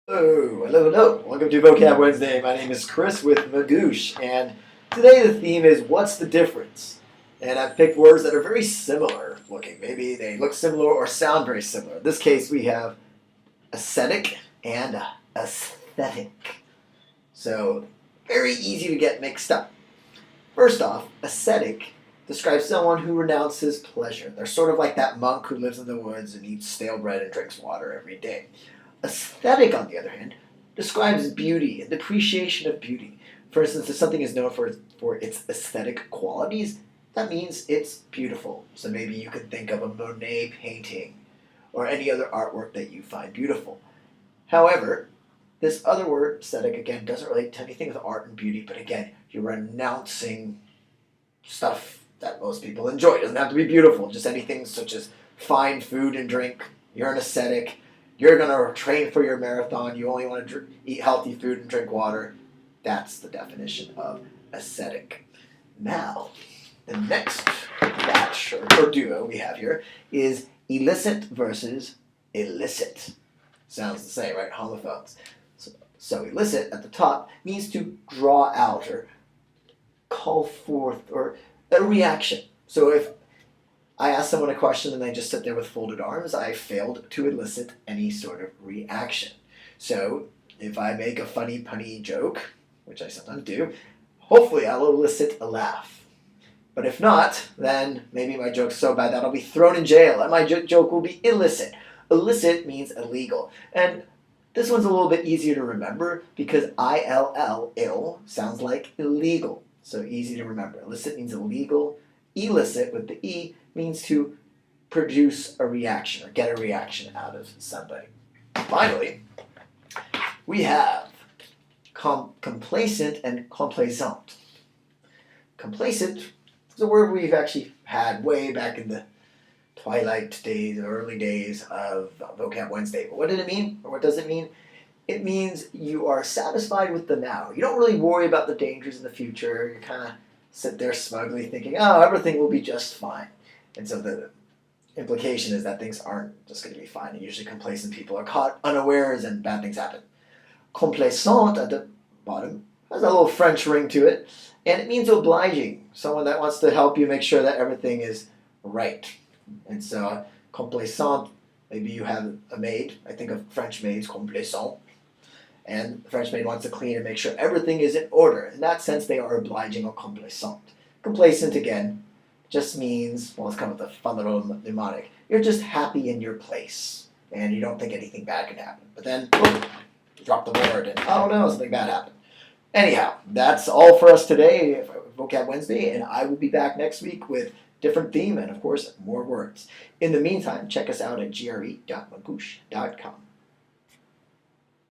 Hello. Welcome to Vocab Wednesday. My name is Chris with Magoosh, and today the theme is what's the difference? And I've picked words that are very similar looking. Maybe they look similar or sound very similar. In this case, we have ascetic and aesthetic. So, very easy to get mixed up. First off, ascetic describes someone who renounces pleasure. They're sort of like that monk who lives in the woods and eats stale bread and drinks water every day. Aesthetic, on the other hand, describes beauty and the appreciation of beauty. For instance, if something is known for its aesthetic qualities, that means it's beautiful. So maybe you could think of a Monet painting or any other artwork that you find beautiful. However, this other word, aesthetic, again, doesn't relate to anything with art and beauty, but again, you're renouncing stuff that most people enjoy. It doesn't have to be beautiful, just anything such as fine food and drink. You're an ascetic. You're going to train for your marathon. You only want to eat healthy food and drink water. That's the definition of ascetic. Now, the next batch or duo we have here is illicit versus illicit. Sounds the same, right? Homophones. So illicit at the top means to draw out or call forth or a reaction. So if I ask someone a question and they just sit there with folded arms, I failed to elicit any sort of reaction. So if I make a funny punny joke, which I sometimes do, hopefully I'll elicit a laugh. But if not, then maybe my joke's so bad that I'll be thrown in jail and my joke will be illicit. Illicit means illegal. And this one's a little bit easier to remember because I-L-L, ill, sounds like illegal. So easy to remember. Illicit means illegal. Illicit with the E means to produce a reaction or get a reaction out of somebody. Finally, we have complacent and complaisant. Complacent is a word we've actually had way back in the twilight days, early days of Vocab Wednesday. But what did it mean? Or what does it mean? It means you are satisfied with the now. You don't really worry about the dangers in the future. You kind of sit there smugly thinking, oh, everything will be just fine. And so the implication is that things aren't just going to be fine. And usually complacent people are caught unawares and bad things happen. Complaisant at the bottom has a little French ring to it. And it means obliging. Someone that wants to help you make sure that everything is right. And so complaisant, maybe you have a maid. I think of French maids, complaisant. And the French maid wants to clean and make sure everything is in order. In that sense, they are obliging or complaisant. Complacent, again, just means, well, it's kind of the fun little mnemonic. You're just happy in your place, and you don't think anything bad can happen. But then, boom, you drop the word, and oh no, something bad happened. Anyhow, that's all for us today, Vocab Wednesday, and I will be back next week with different theme and, of course, more words. In the meantime, check us out at gre.magoosh.com.